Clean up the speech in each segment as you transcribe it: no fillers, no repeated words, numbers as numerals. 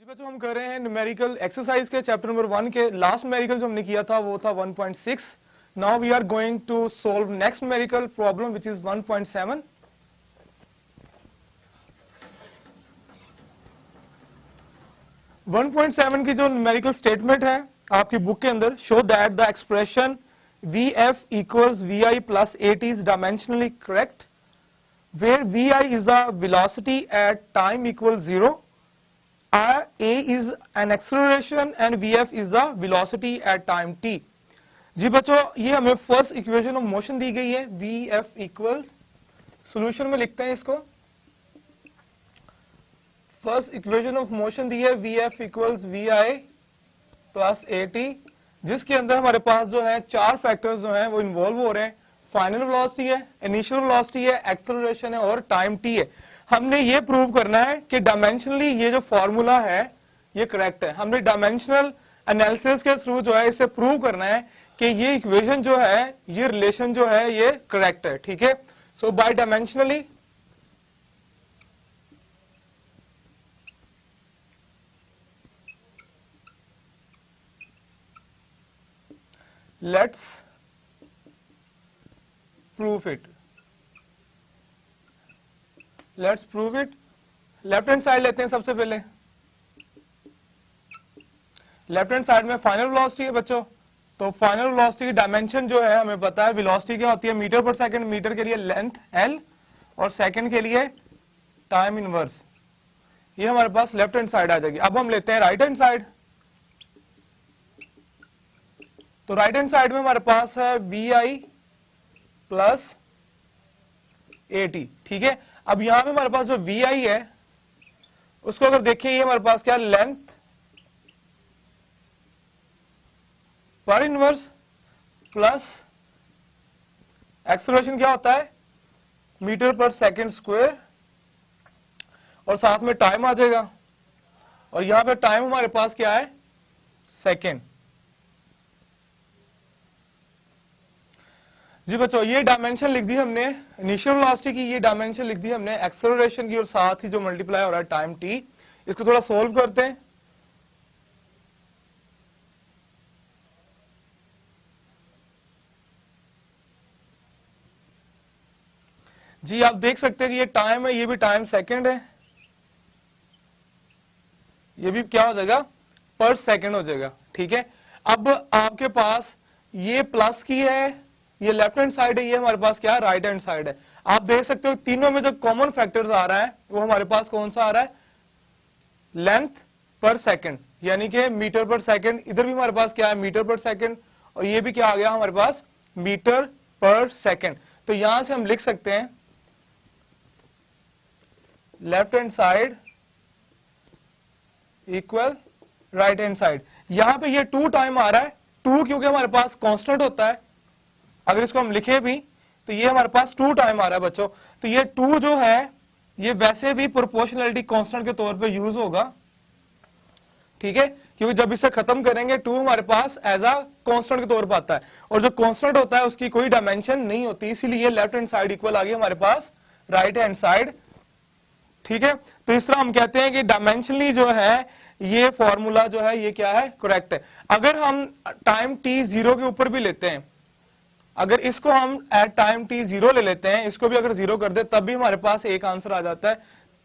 जी बच्चों, हम कर रहे हैं न्यूमेरिकल एक्सरसाइज के चैप्टर नंबर 1 के लास्ट न्यूमेरिकल जो हमने किया था वो था 1.6। Now we are going to solve next numerical problem which is 1.7। One point seven की जो न्यूमेरिकल स्टेटमेंट है आपकी बुक के अंदर, show that the expression v f equals v i plus a t is dimensionally correct where vi is the velocity at time equals 0, a is an acceleration and vf is the velocity at time t। जी बच्चों, ये हमें first equation of motion दी गई है, vf equals, solution में लिखते हैं इसको। First equation of motion दी है vf equals vi plus at, जिसके अंदर हमारे पास जो है चार फैक्टर्स जो हैं वो इन्वॉल्व हो रहे हैं। फाइनल वेलोसिटी है, इनिशियल वेलोसिटी है, एक्सेलरेशन है और टाइम टी है। हमने ये प्रूव करना है कि डायमेंशनली ये जो फॉर्मूला है ये करेक्ट है। हमने डायमेंशनल एनालिसिस के थ्रू जो है इसे प्रूव करना है कि ये इक्वेशन जो है, ये रिलेशन जो है ये करेक्ट है। ठीक है, so by dimensionally let's prove it। let's prove it। Left hand side लेते हैं सबसे पहले। लेफ्ट हैंड साइड में फाइनल वेलोसिटी है बच्चों, तो फाइनल वेलोसिटी की डायमेंशन जो है हमें पता है, वेलोसिटी क्या होती है मीटर पर सेकंड, मीटर के लिए लेंथ l और सेकंड के लिए टाइम इनवर्स। ये हमारे पास लेफ्ट हैंड साइड आ जाएगी। अब हम लेते हैं राइट हैंड साइड। तो राइट हैंड साइड में हमारे पास है v i plus a t. ठीक है, अब यहां पे हमारे पास जो वी आई है उसको अगर देखें, ये हमारे पास क्या, लेंथ पर इनवर्स प्लस एक्सेलरेशन क्या होता है, मीटर पर सेकंड स्क्वायर, और साथ में टाइम आ जाएगा। और यहां पे टाइम हमारे पास क्या है, सेकंड। जी बच्चों, ये डायमेंशन लिख दी हमने इनिशियल वेलोसिटी की, ये डायमेंशन लिख दी हमने एक्सेलरेशन की, और साथ ही जो मल्टीप्लाई हो रहा है टाइम टी। इसको थोड़ा सोल्व करते हैं। जी आप देख सकते हैं कि ये टाइम है, ये भी टाइम सेकंड है, ये भी क्या हो जाएगा, पर सेकंड हो जाएगा। ठीक है, अब आपके पास ये प्लस की है, ये लेफ्ट हैंड साइड है, ये हमारे पास क्या है, राइट हैंड साइड है। आप देख सकते हो तीनों में जो कॉमन फैक्टर्स आ रहा है वो हमारे पास कौन सा आ रहा है, लेंथ पर सेकंड, यानी कि मीटर पर सेकंड। इधर भी हमारे पास क्या है, मीटर पर सेकंड, और ये भी क्या आ गया हमारे पास, मीटर पर सेकंड। तो यहां से हम लिख सकते हैं left hand side equal right hand side. यहां पे ये 2 टाइम आ रहा है, 2 क्योंकि हमारे पास कांस्टेंट होता है। अगर इसको हम लिखे भी तो ये हमारे पास 2 टाइम आ रहा है बच्चों। तो ये 2 जो है ये वैसे भी प्रोपोर्शनलिटी कांस्टेंट के तौर पे यूज होगा। ठीक है, क्योंकि जब इसे खत्म करेंगे 2 हमारे पास एज अ कांस्टेंट के तौर पर आता है, और जो कांस्टेंट होता है उसकी कोई डायमेंशन नहीं होती, इसीलिए लेफ्ट हैंड साइड इक्वल आ गई हमारे पास राइट हैंड साइड। ठीक है, तो इस तरह हम कहते हैं कि डायमेंशनली जो है ये फॉर्मूला जो है ये क्या है, करेक्ट है। अगर हम टाइम टी 0 के ऊपर भी लेते हैं, अगर इसको हम एट टाइम टी 0 ले लेते हैं, इसको भी अगर 0 कर दे तब भी हमारे पास एक आंसर आ जाता है।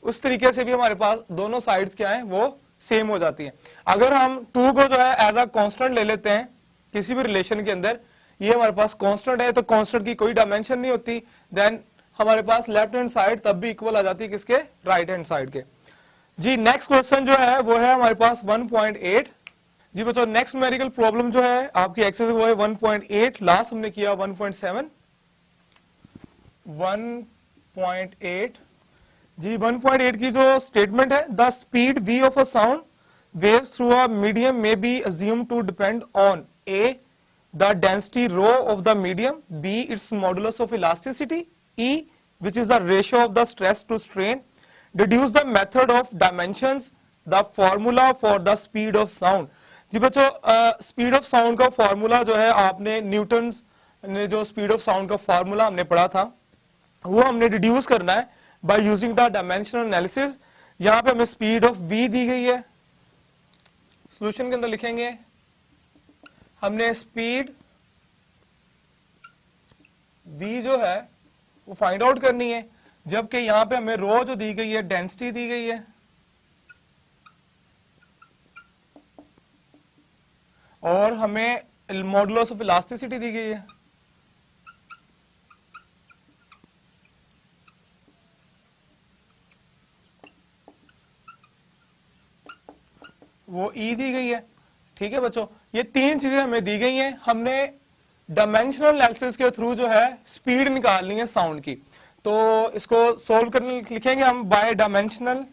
उस तरीके से भी हमारे पास दोनों साइड्स क्या है, वो सेम हो जाती है। अगर हम 2 को जो है एज अ कांस्टेंट ले लेते हैं किसी भी रिलेशन के अंदर, ये हमारे पास कांस्टेंट है, तो कांस्टेंट की कोई डायमेंशन नहीं होती, देन हमारे पास लेफ्ट हैंड साइड तब भी इक्वल आ जाती है किसके, राइट हैंड साइड के। जी नेक्स्ट क्वेश्चन जो है वो है हमारे पास 1.8। जी बच्चों, नेक्स्ट न्यूमेरिकल प्रॉब्लम जो है आपकी एक्सरसाइज वो है 1.8। लास्ट हमने किया 1.7। 1.8 जी 1.8 की जो स्टेटमेंट है, the speed v of a sound wave through a medium may be assume to depend on a the density rho of the medium, b its modulus of elasticity, e which is the ratio of the stress to strain, deduce the method of dimensions, the formula for the speed of sound। जी बच्चों, speed of sound का formula जो है आपने Newton ने जो speed of sound का formula हमने पढ़ा था वो हमने रिड्यूस करना है by using the dimensional analysis. यहाँ पे हमें स्पीड ऑफ v दी गई है, सॉल्यूशन के अंदर लिखेंगे हमने स्पीड v जो है वो फाइंड आउट करनी है, जबकि यहां पे हमें रो जो दी गई है डेंसिटी दी गई है और हमें मॉडुलस ऑफ इलास्टिसिटी दी गई है। वो ई दी गई है। ठीक है बच्चों, ये तीन चीजें हमें दी गई हैं। हमने डायमेंशनल एनालिसिस के थ्रू जो है स्पीड निकालनी है साउंड की। तो इसको सोल्व करने लिखेंगे हम बाय डायमेंशनल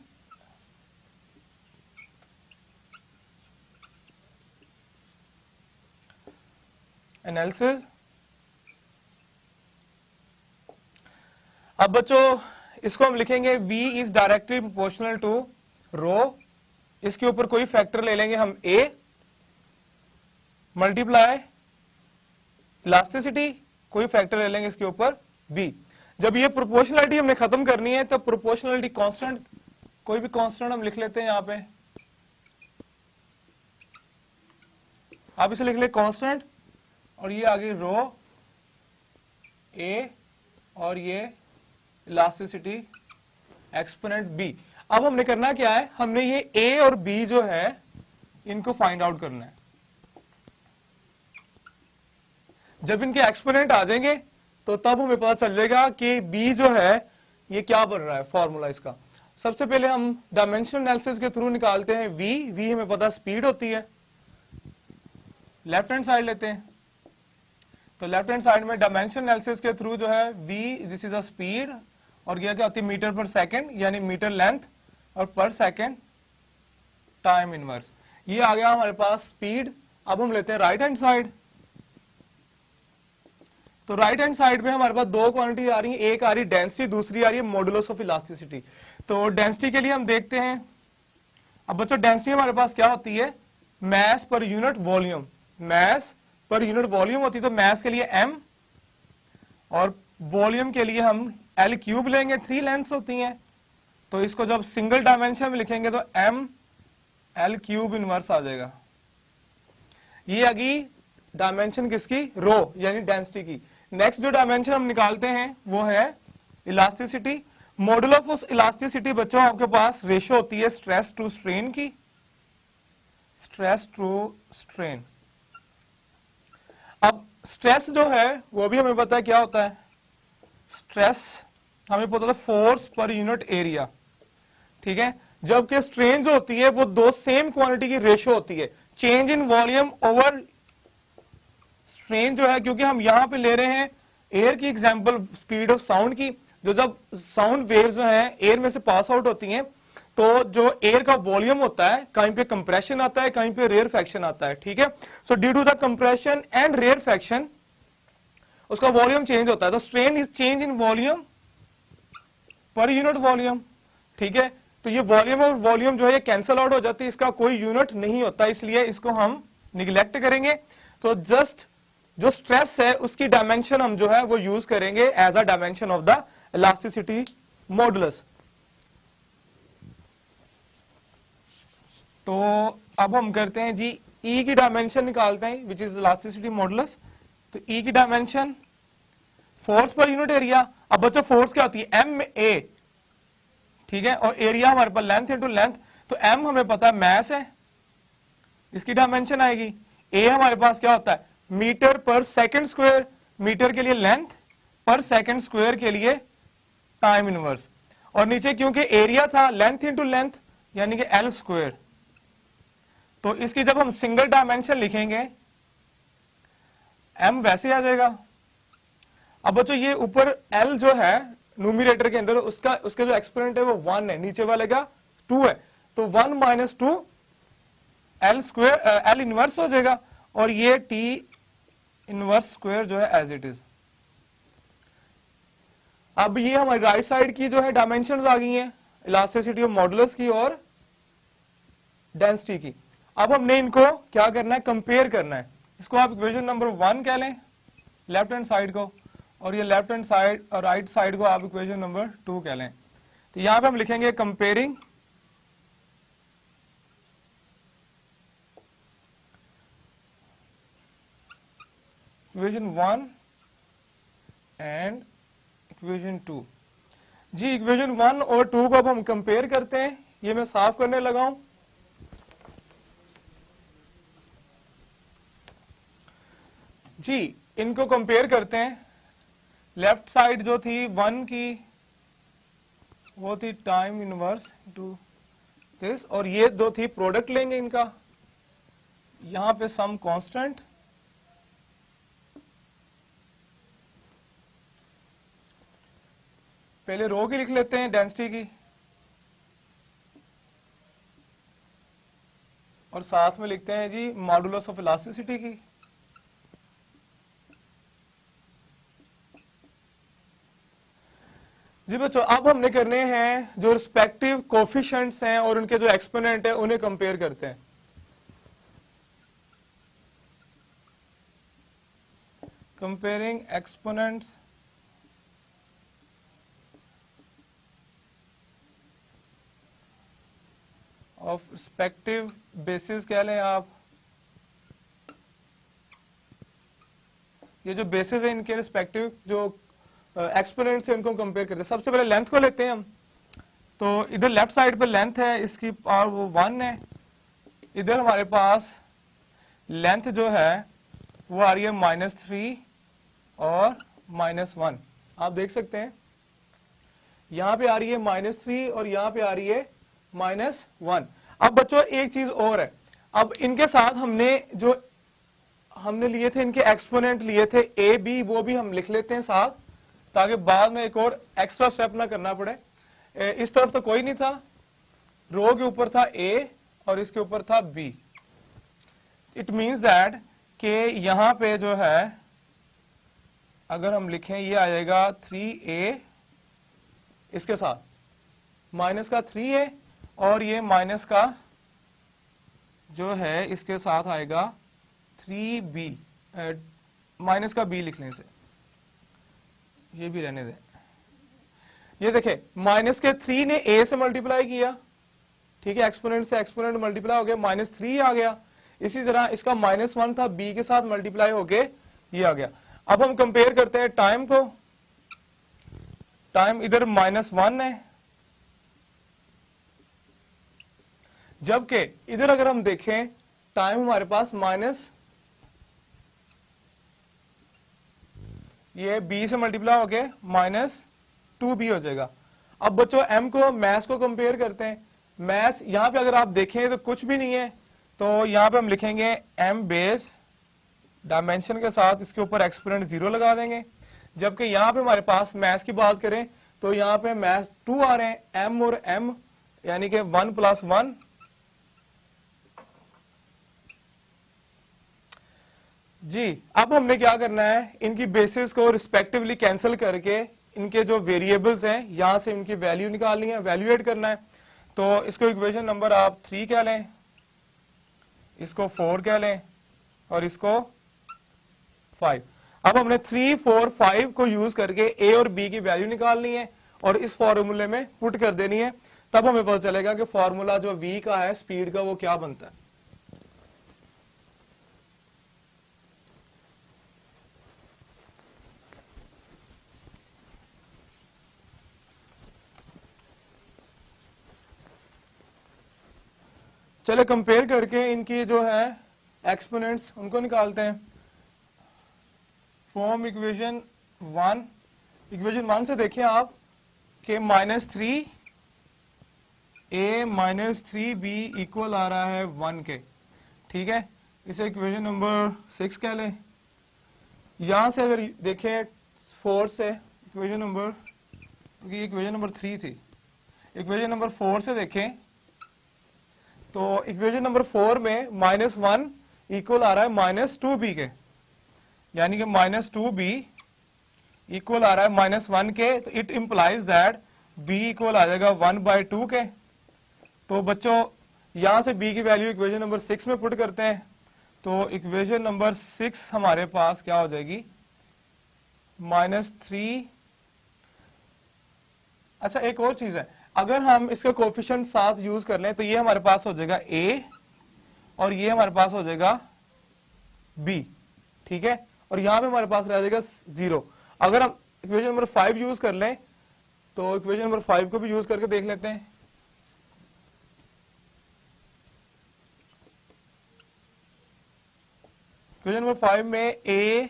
एनालिसिस। अब बच्चों इसको हम लिखेंगे v is directly proportional to rho, इसके ऊपर कोई फैक्टर ले लेंगे हम a मल्टीप्लाई इलास्टिसिटी, कोई फैक्टर ले लेंगे इसके ऊपर b। जब ये प्रोपोर्शनलिटी हमने खत्म करनी है तो प्रोपोर्शनलिटी कांस्टेंट, कोई भी कांस्टेंट हम लिख लेते हैं यहां पे, आप इसे लिख ले कांस्टेंट, और ये आगे रो a और ये इलास्टिसिटी एक्सपोनेंट b। अब हमने करना क्या है, हमने ये a और b जो है इनको फाइंड आउट करना है। जब इनके एक्सपोनेंट आ जाएंगे तो तब हमें पता चल जाएगा कि b जो है ये क्या बन रहा है फॉर्मूला इसका। सबसे पहले हम डायमेंशनल एनालिसिस के थ्रू निकालते हैं v हमें पता स्पीड होती है। लेफ्ट हैंड साइड लेते हैं, तो लेफ्ट हैंड साइड में डायमेंशनल एनालिसिस के थ्रू जो है v this is a speed, और यह क्या होती है मीटर पर सेकंड, यानी मीटर लेंथ, और पर सेकंड टाइम इनवर्स। ये आ गया हमारे पास स्पीड। अब हम लेते हैं राइट हैंड साइड। तो राइट हैंड साइड में हमारे पास दो क्वांटिटी आ रही है, एक आ रही है डेंसिटी, दूसरी आ रही है मॉडुलस ऑफ इलास्टिसिटी। तो डेंसिटी के लिए हम देखते हैं। अब बच्चों डेंसिटी हमारे पास क्या होती है, mass per unit volume, mass per unit volume होती है। तो मैस के लिए m और वॉल्यूम के लिए हम L क्यूब लेंगे, 3 लेंथ्स होती हैं। तो इसको जब सिंगल डायमेंशन में लिखेंगे तो m L क्यूब इनवर्स आ जाएगा। ये आ गई डायमेंशन किसकी, रो यानी डेंसिटी की। नेक्स्ट जो डायमेंशन हम निकालते हैं वो है इलास्टिसिटी। मॉडुलस ऑफ इलास्टिसिटी बच्चों आपके पास रेशियो होती है स्ट्रेस टू स्ट्रेन की, स्ट्रेस टू स्ट्रेन। अब स्ट्रेस जो है वो भी हमें पता है क्या होता है, स्ट्रेस हमें पता है फोर्स पर यूनिट एरिया। ठीक है, जबकि स्ट्रेन जो होती है वो दो सेम क्वांटिटी की रेशियो होती है, change in volume over strain जो है, क्योंकि हम यहां पे ले रहे हैं एयर की एग्जांपल स्पीड ऑफ साउंड की। जो जब साउंड वेव जो है एयर में से पास आउट होती हैं तो जो एयर का वॉल्यूम होता है, कहीं पे कंप्रेशन आता है, कहीं पे रेयरफेक्शन आता है। ठीक है, so due to the compression and rarefaction उसका वॉल्यूम चेंज होता है। तो strain is change in volume per unit volume. ठीक है, तो ये वॉल्यूम और वॉल्यूम जो है ये कैंसल आउट हो जाती है, इसका कोई यूनिट नहीं होता, इसलिए इसको हम निग्लेक्ट करेंगे। तो जस्ट जो स्ट्रेस है उसकी डायमेंशन हम जो है वो यूज करेंगे as a dimension of the elasticity modulus. तो अब हम करते हैं जी E की डायमेंशन निकालते हैं विच इज इलास्टिसिटी मॉडुलस। तो E की dimension force per unit area. अब बच्चों फोर्स क्या होती है, MA। ठीक है, और एरिया हमारे पास लेंथ इनटू लेंथ। तो M हमें पता है मैस है, इसकी डायमेंशन आएगी। A हमारे पास क्या होता है, मीटर पर सेकंड स्क्वायर, मीटर के लिए लेंथ, पर सेकंड स्क्वायर के लिए टाइम इनवर्स। और नीचे क्योंकि एरिया था लेंथ इनटू लेंथ यानी कि L स्क्वायर। तो इसकी जब हम सिंगल डायमेंशन लिखेंगे M वैसे आ जाएगा। अब बच्चों ये ऊपर L जो है न्यूमरेटर के अंदर उसका जो एक्सपोनेंट है वो 1 है, नीचे वाले का 2 है। तो 1 minus 2 L square L inverse हो जाएगा, और ये T इनवर्स स्क्वायर जो है एज इट इज। अब ये हमारी राइट साइड की जो है डायमेंशंस आ गई हैं, इलास्टिसिटी ऑफ मॉडुलस की और डेंसिटी की। अब हमने इनको क्या करना है, कंपेयर करना है। इसको आप इक्वेशन नंबर 1 कह लें लेफ्ट हैंड साइड को, और ये लेफ्ट हैंड साइड और राइट साइड को आप इक्वेशन नंबर 2 कह लें। तो यहां पे हम लिखेंगे कंपेयरिंग इक्वेशन 1 एंड इक्वेशन 2। जी इक्वेशन 1 और 2 को अब हम कंपेयर करते हैं। ये मैं साफ करने लगा हूं। जी इनको कंपेयर करते हैं। लेफ्ट साइड जो थी 1 की वो थी टाइम इनवर्स टू दिस, और ये दो थी प्रोडक्ट लेंगे इनका, यहां पे सम कांस्टेंट, पहले रो की लिख लेते हैं डेंसिटी की, और साथ में लिखते हैं जी मॉडुलस ऑफ इलास्टिसिटी की। जी बच्चों अब हमने करने हैं जो रिस्पेक्टिव कोफिशिएंट्स हैं और उनके जो एक्सपोनेंट है उन्हें कंपेयर करते हैं। Comparing exponents of respective basis कह लें आप, ये जो बेसिस है इनके रिस्पेक्टिव जो एक्सपोनेंट से उनको कंपेयर करते हैं। सबसे पहले लेंथ को लेते हैं हम। तो इधर लेफ्ट साइड पे लेंथ है, इसकी पावर वो 1 है। इधर हमारे पास लेंथ जो है वो आ रही है -3 और -1। आप देख सकते हैं यहां पे आ रही है -3 और यहां पे आ रही है -1। अब बच्चों एक चीज और है, अब इनके साथ हमने लिए थे इनके एक्सपोनेंट लिए थे ए बी, वो भी हम लिख लेते हैं साथ, ताकि बाद में एक और एक्स्ट्रा स्टेप ना करना पड़े। इस तरफ तो कोई नहीं था, रो के ऊपर था ए और इसके ऊपर था बी। इट मींस दैट कि यहां पे जो है अगर हम लिखें ये आ जाएगा 3a, इसके साथ माइनस का 3a, और ये माइनस का जो है इसके साथ आएगा 3b, माइनस का b लिखने से, ये भी रहने दें। ये देखें माइनस के 3 ने a से मल्टीप्लाई किया, ठीक है, एक्सपोनेंट से एक्सपोनेंट मल्टीप्लाई हो गया, -3 आ गया। इसी तरह इसका -1 था, b के साथ मल्टीप्लाई होके ये आ गया। अब हम कंपेयर करते हैं टाइम को। टाइम इधर -1 है, जबकि इधर अगर हम देखें टाइम हमारे पास ये b से मल्टीप्लाई हो गया -2b हो जाएगा। अब बच्चों m को मैथ्स को कंपेयर करते हैं। मैथ्स यहां पे अगर आप देखें तो कुछ भी नहीं है, तो यहां पे हम लिखेंगे m बेस डायमेंशन के साथ इसके ऊपर एक्सपोनेंट 0 लगा देंगे। जबकि यहां पे हमारे पास मैथ्स की बात करें तो यहां पे मैथ्स 2 आ रहे हैं, m और m यानी कि 1 + 1। जी अब हमने क्या करना है, इनकी बेसिस को रिस्पेक्टिवली कैंसिल करके इनके जो वेरिएबल्स हैं यहां से इनकी वैल्यू निकालनी है, वैल्यूएट करना है। तो इसको इक्वेशन नंबर आप 3 कह लें, इसको 4 कह लें और इसको 5। अब हमने 3, 4, 5 को यूज करके a और b की वैल्यू निकालनी है और इस फॉर्मूले में पुट कर देनी है। तब हमें पता चलेगा कि फॉर्मूला जो v का है स्पीड का वो क्या बनता है। चले कंपेयर करके इनकी जो है एक्सपोनेंट्स उनको निकालते हैं। Form equation 1। इक्वेशन 1 से देखिए आप कि -3a -3b इक्वल आ रहा है 1 के, ठीक है। इसे इक्वेशन नंबर 6 कह लें। यहां से अगर देखें 4 से इक्वेशन नंबर, क्योंकि इक्वेशन नंबर 3 थी, इक्वेशन नंबर 4 से देखें तो इक्वेशन नंबर 4 में -1 इक्वल आ रहा है -2b के, यानी कि -2b इक्वल आ रहा है -1 के। तो it implies that b equal आ जाएगा 1/2 के। तो बच्चों यहां से b की वैल्यू इक्वेशन नंबर 6 में पुट करते हैं, तो इक्वेशन नंबर 6 हमारे पास क्या हो जाएगी, -3। अच्छा एक और चीज है, अगर हम इसका कोफिशिएंट साथ यूज कर लें तो ये हमारे पास हो जाएगा a और ये हमारे पास हो जाएगा b, ठीक है। और यहाँ पे हमारे पास रह जाएगा 0। अगर हम इक्वेशन नंबर 5 यूज कर लें तो इक्वेशन नंबर 5 को भी यूज करके देख लेते हैं। इक्वेशन नंबर 5 में a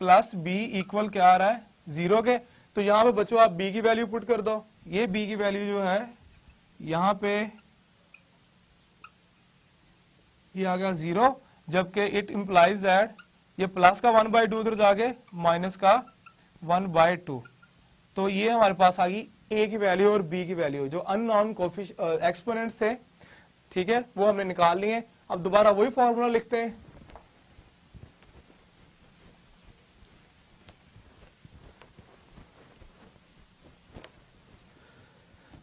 प्लस b इक्वल क्या आ रहा है 0 के, तो यहां पे बच्चों आप b की वैल्यू पुट कर दो। ये b की वैल्यू जो है यहां पे ये आ गया 0, जबकि इट इंप्लाइज दैट ये प्लस का 1/2 उधर जाके माइनस का 1/2, तो ये हमारे पास आ गई a की वैल्यू और b की वैल्यू। जो अननोन एक्सपोनेंट थे, ठीक है, वो हमने निकाल लिए। अब दोबारा वही फॉर्मूला लिखते हैं।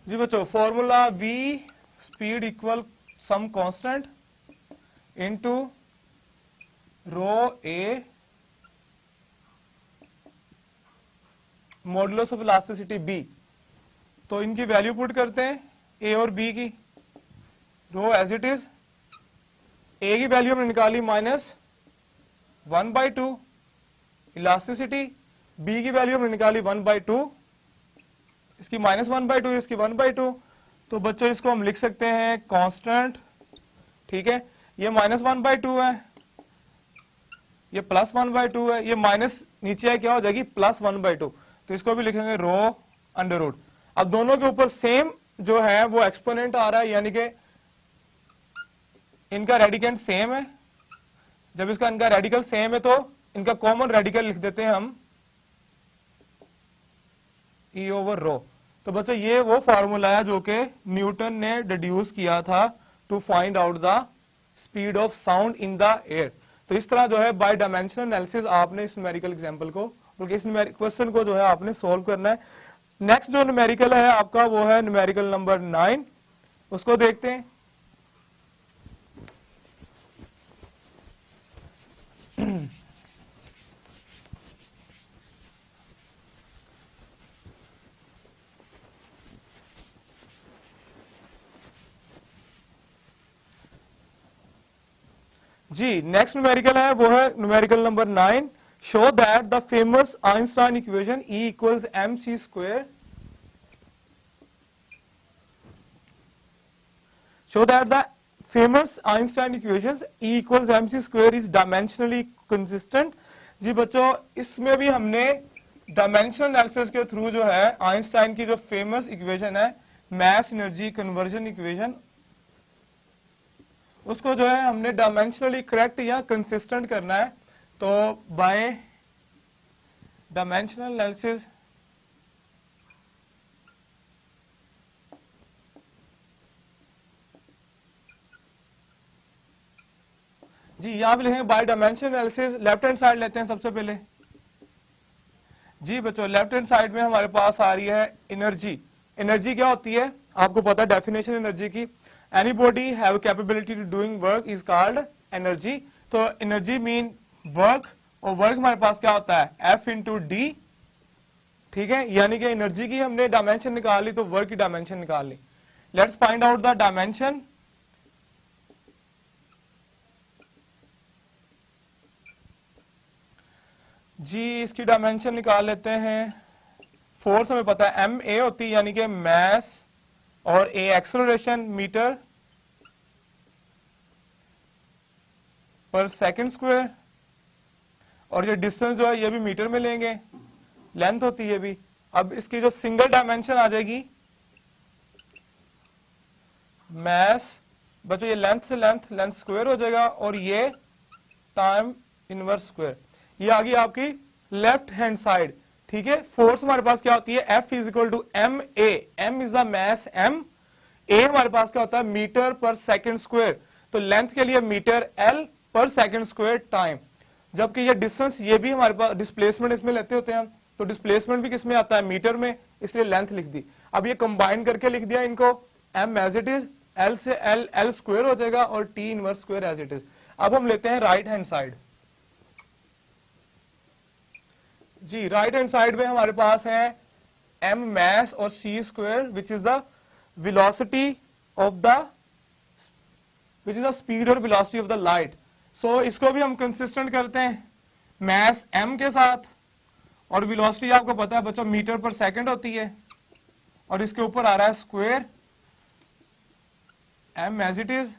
जी बच्चों, formula v speed equal some constant into rho a modulus of elasticity b। तो इनकी वैल्यू पुट करते हैं a और b की। रो एज इट इज, a की वैल्यू हमने निकाली -1/2, इलास्टिसिटी b की वैल्यू हमने निकाली 1/2, इसकी -1/2, इसकी 1/2। तो बच्चों इसको हम लिख सकते हैं कांस्टेंट, ठीक है। ये -1/2 है, ये +1/2 है, ये माइनस नीचे है क्या हो जाएगी +1/2, तो इसको भी लिखेंगे रो अंडर रूट। अब दोनों के ऊपर सेम जो है वो एक्सपोनेंट आ रहा है, यानी कि इनका रेडिकेंट सेम है। जब इसका इनका रेडिकल सेम है तो इनका कॉमन रेडिकल लिख देते हैं हम E ओवर रो। तो बच्चों ये वो फॉर्मूला है जो कि न्यूटन ने डिड्यूस किया था to find out the speed of sound in the air. तो इस तरह जो है बाय डायमेंशनल एनालिसिस आपने इस न्यूमेरिकल एग्जांपल को, बल्कि इस क्वेश्चन को जो है आपने सोल्व करना है। नेक्स्ट जो न्यूमेरिकल है आपका वो है न्यूमेरिकल नंबर 9, उसको देखते हैं। जी नेक्स्ट न्यूमेरिकल है वो है numerical number 9। Show that the famous Einstein equation E equals mc square, show that the famous Einstein equation E equals mc square is dimensionally consistent. जी बच्चों, इसमें भी हमने डायमेंशनल एनालिसिस के थ्रू जो है आइंस्टाइन की जो फेमस इक्वेशन है मास एनर्जी कन्वर्जन इक्वेशन, उसको जो है हमने डायमेंशनली करेक्ट या कंसिस्टेंट करना है। तो बाय डायमेंशनल एनालिसिस जी यहां पे लिखेंगे by dimensional analysis. Left hand side लेते हैं सबसे पहले। जी बच्चों, लेफ्ट हैंड साइड में हमारे पास आ रही है एनर्जी। एनर्जी क्या होती है आपको पता है डेफिनेशन एनर्जी की, any body have capability to doing work is called energy. तो एनर्जी मीन वर्क, और वर्क हमारे पास क्या होता है F इंटू डी, ठीक है। यानी कि एनर्जी की हमने डायमेंशन निकाल ली तो वर्क की डायमेंशन निकाल ली। Let's find out the dimension. जी इसकी डायमेंशन निकाल लेते हैं। फोर्स हमें पता है ma होती है, यानी कि मास, और a एक्सेलरेशन मीटर पर सेकंड स्क्वायर, और ये डिस्टेंस जो है ये भी मीटर में लेंगे, लेंथ होती है भी। अब इसकी जो सिंगल डायमेंशन आ जाएगी मास, बच्चों ये लेंथ से लेंथ स्क्वायर हो जाएगा, और ये टाइम इनवर्स स्क्वायर। ये आ गई आपकी लेफ्ट हैंड साइड, ठीक है। फोर्स हमारे पास क्या होती है F is equal to m a, m is the mass m, a हमारे पास क्या होता है मीटर पर सेकंड स्क्वायर, तो लेंथ के लिए मीटर L पर सेकंड स्क्वायर टाइम। जबकि ये डिस्टेंस ये भी हमारे पास डिस्प्लेसमेंट इसमें लेते होते हैं, तो डिस्प्लेसमेंट भी किसमें आता है मीटर में, इसलिए लेंथ लिख दी। अब ये कंबाइन करके लिख दिया इनको, m as it is, L से L स्क्वायर हो जाएगा, और T inverse square as it is. अब हम लेते हैं राइट हैंड साइड। जी राइट हैंड साइड में हमारे पास है m mass और c square which is the velocity of the, which is the speed और velocity of the light. So इसको भी हम कंसिस्टेंट करते हैं। मास m के साथ, और वेलोसिटी आपको पता है बच्चों मीटर पर सेकंड होती है, और इसके ऊपर आ रहा है square m as it is,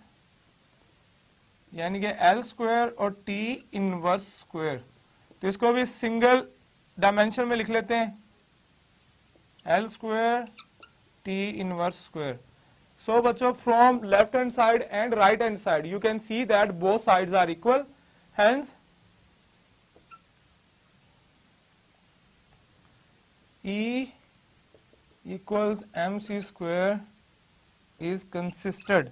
यानी कि l स्क्वायर और t इनवर्स स्क्वायर। तो इसको भी सिंगल डायमेंशन में लिख लेते हैं, l square t inverse square. So बच्चों from left hand side and right hand side you can see that both sides are equal, hence E equals mc square is consisted।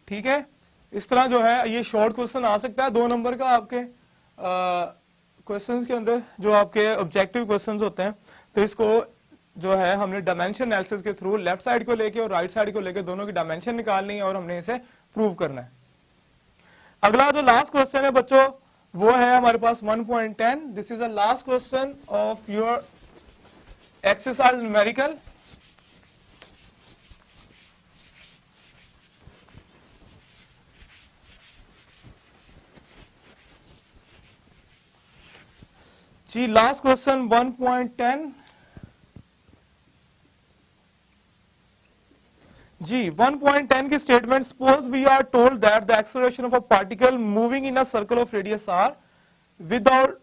ठीक है, इस तरह जो है ये शॉर्ट क्वेश्चन आ सकता है 2 नंबर का आपके क्वेश्चंस के अंदर, जो आपके ऑब्जेक्टिव क्वेश्चंस होते हैं। तो इसको जो है हमने डायमेंशन एनालिसिस के थ्रू लेफ्ट साइड को लेके और राइट साइड को लेके दोनों की डायमेंशन निकालनी है और हमने इसे प्रूव करना है। अगला जो लास्ट क्वेश्चन है बच्चों वो है हमारे पास 1.10। This is the last question of your exercise numerical. जी लास्ट क्वेश्चन 1.10। जी 1.10 की statement, suppose we are told that the acceleration of a particle moving in a circle of radius r without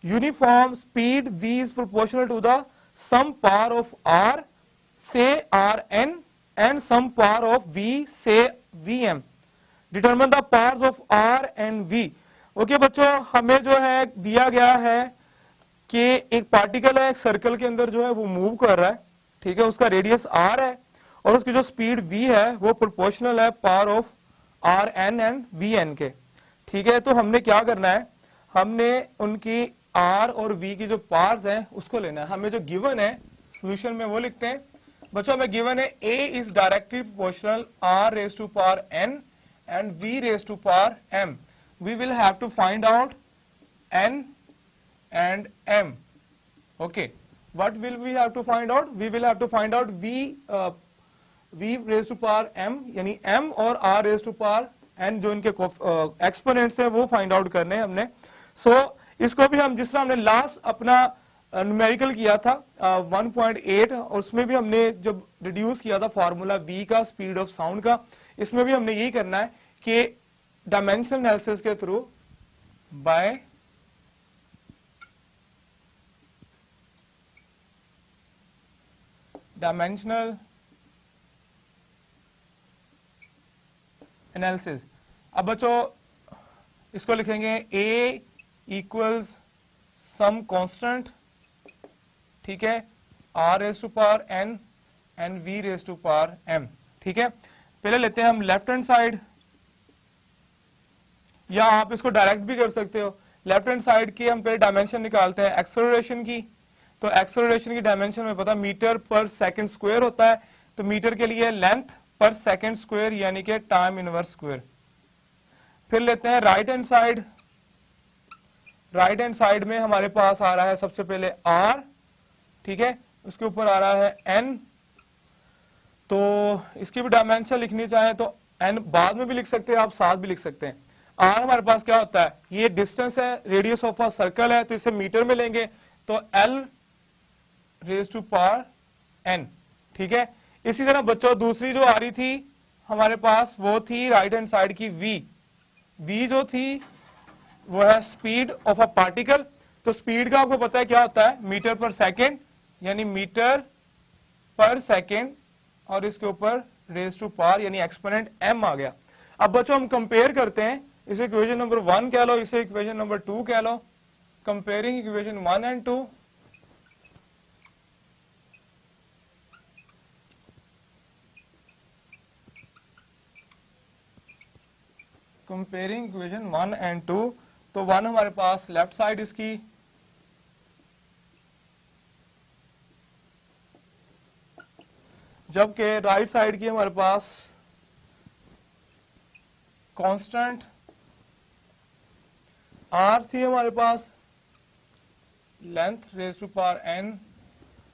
uniform speed v is proportional to the some power of r से rn and some power of v से vm, determine the powers of r and v। Okay बच्चों, हमें जो है दिया गया है कि एक पार्टिकल है एक सर्कल के अंदर जो है वो मूव कर रहा है, ठीक है, उसका रेडियस r है और उसकी जो स्पीड v है वो प्रोपोर्शनल है power of r n and v n के। ठीक है, तो हमने क्या करना है, हमने उनकी r और v की जो पावर्स हैं उसको लेना है। हमें जो गिवन है सॉल्यूशन में वो लिखते हैं बच्चों, हमें गिवन है a is directly proportional r raise to power n and v raise to power m। We will have to find out n and m। okay, what will we have to find out? We will have to find out v raised to power m, यानी m और r raised to power n जो इनके exponents हैं वो find out करने हैं हमने। इसको भी हम जिस तरह हमने लास्ट अपना न्यूमेरिकल किया था 1.8 और उसमें भी हमने जब रिड्यूस किया था फार्मूला v का स्पीड ऑफ साउंड का, इसमें भी हमने यही करना है कि डायमेंशनल एनालिसिस के थ्रू बाय डायमेंशनल एनालिसिस। अब बच्चों इसको लिखेंगे a इक्वल्स सम कांस्टेंट, ठीक है, r raise to power n and v raise to power m। ठीक है, पहले लेते हैं हम लेफ्ट हैंड साइड, या आप इसको डायरेक्ट भी कर सकते हो। लेफ्ट हैंड साइड की हम पहले डायमेंशन निकालते हैं एक्सेलरेशन की। तो एक्सेलरेशन की डायमेंशन में पता मीटर पर सेकंड स्क्वायर होता है, तो मीटर के लिए लेंथ पर सेकंड स्क्वायर यानी कि टाइम इनवर्स स्क्वायर। फिर लेते हैं right hand side. Right hand side में हमारे पास आ रहा है सबसे पहले r, ठीक है, उसके ऊपर आ रहा है n। तो इसकी भी डायमेंशन लिखनी चाहे तो n बाद में भी लिख सकते हैं आप, साथ भी लिख सकते हैं। r हमारे पास क्या होता है, ये डिस्टेंस है, रेडियस ऑफ अ सर्कल है, तो इसे मीटर में लेंगे तो l raise to power n। ठीक है, इसी तरह बच्चों दूसरी जो आ रही थी हमारे पास वो थी राइट हैंड साइड की v जो थी वो है स्पीड ऑफ अ पार्टिकल। तो स्पीड का आपको पता है क्या होता है, मीटर पर सेकेंड, यानी मीटर पर सेकेंड और इसके ऊपर रेज टू पावर यानी एक्सपोनेंट m आ गया। अब बच्चों हम कंपेयर करते हैं, इसे इक्वेशन नंबर 1 कह लो, इसे इक्वेशन नंबर 2 कह लो। Comparing equation 1 and 2। Comparing equation 1 and 2। तो 1 हमारे पास लेफ्ट साइड इसकी, जबकि राइट साइड की हमारे पास कांस्टेंट r थी हमारे पास, length raise to power n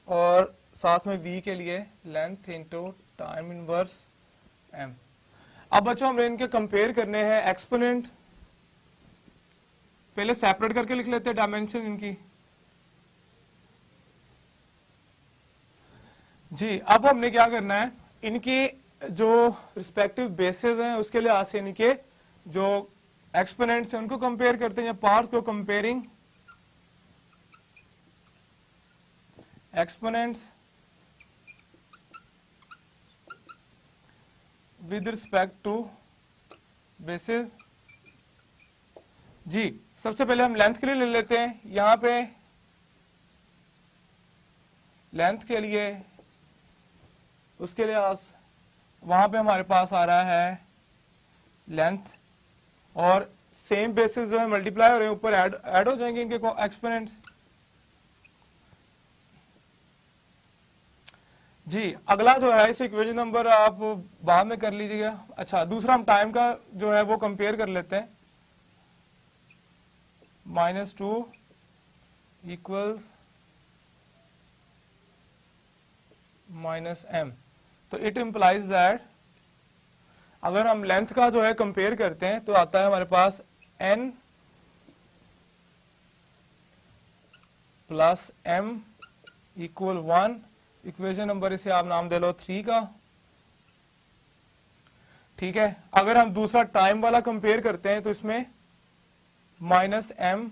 और साथ में v के लिए length into time inverse m। अब बच्चों हमने इनके कंपेयर करने हैं एक्सपोनेंट, पहले सेपरेट करके लिख लेते हैं डायमेंशन इनकी। जी अब हमने क्या करना है, इनकी जो रिस्पेक्टिव बेसेस हैं उसके लिहाज से इनके जो एक्सपोनेंट्स हैं उनको कंपेयर करते हैं, या पार्ट्स को comparing exponents with respect to basis. जी सबसे पहले हम लेंथ के लिए ले लेते हैं, यहां पे लेंथ के लिए उसके लिए वहां पे हमारे पास आ रहा है लेंथ, और सेम बेसिस जो है मल्टीप्लाई हो रहे हैं, ऊपर ऐड हो जाएंगे इनके एक्सपोनेंट्स। जी अगला जो है इस इक्वेशन नंबर आप बाद में कर लीजिएगा। अच्छा दूसरा हम टाइम का जो है वो कंपेयर कर लेते हैं, -2 इक्वल्स -m। तो इट इम्प्लाइज दैट अगर हम लेंथ का जो है कंपेयर करते हैं तो आता है हमारे पास n plus m equal 1। Equation number इसे आप नाम दे लो 3 का, ठीक है। अगर हम दूसरा टाइम वाला कंपेयर करते हैं तो इसमें -m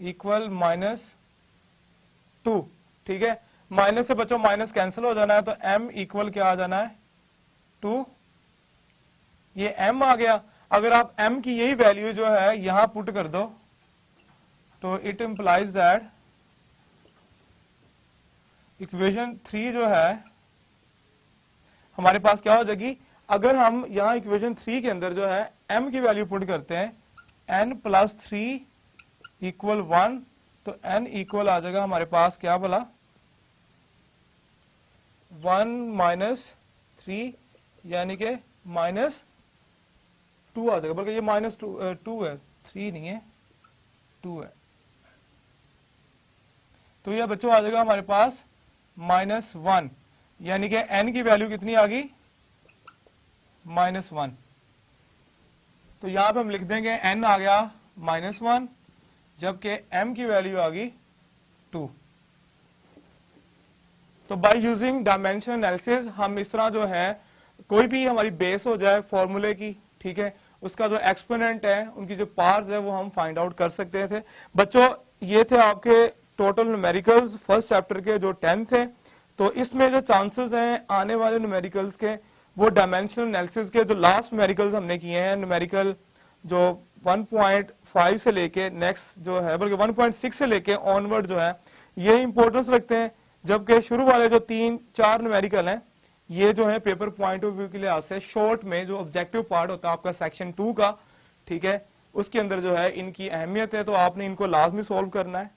इक्वल -2, ठीक है। माइनस से बच्चों माइनस कैंसिल हो जाना है, तो m इक्वल क्या आ जाना है 2, ये m आ गया। अगर आप m की यही वैल्यू जो है यहां पुट कर दो तो इट इंप्लाइज दैट इक्वेशन 3 जो है हमारे पास क्या हो जाएगी, अगर हम यहां इक्वेशन 3 के अंदर जो है m की वैल्यू पुट करते हैं n प्लस 3 इक्वल 1, तो n इक्वल आ जाएगा हमारे पास क्या बोला 1 माइनस 3, यानी कि -2 आ जाएगा, बल्कि ये -2 है, 3 नहीं है 2 है। तो यह बच्चों आ जाएगा हमारे पास -1, यानी कि n की वैल्यू कितनी आ गई -1। तो यहां पे हम लिख देंगे n आ गया -1, जबकि m की वैल्यू आ गई 2। तो बाय यूजिंग डायमेंशन एनालिसिस हम इस तरह जो है कोई भी हमारी बेस हो जाए फॉर्मूले की, ठीक है, उसका जो एक्सपोनेंट है उनकी जो पार्ट्स है वो हम फाइंड आउट कर सकते थे। बच्चों ये थे आपके टोटल न्यूमेरिकल्स फर्स्ट चैप्टर के जो 10 थे। तो इसमें जो चांसेस हैं आने वाले न्यूमेरिकल्स के वो डायमेंशनल एनालिसिस के जो लास्ट न्यूमेरिकल्स हमने किए हैं, न्यूमेरिकल जो 1.5 से लेके नेक्स्ट जो है बल्कि 1.6 से लेके ऑनवर्ड जो है ये इंपॉर्टेंस रखते हैं, जबकि शुरू वाले जो 3-4 न्यूमेरिकल हैं ये जो है पेपर पॉइंट ऑफ व्यू के लिहाज से शॉर्ट में जो ऑब्जेक्टिव पार्ट होता है आपका सेक्शन 2 का, ठीक है, उसके अंदर जो है इनकी अहमियत है, तो आपने इनको लाजमी सॉल्व करना है।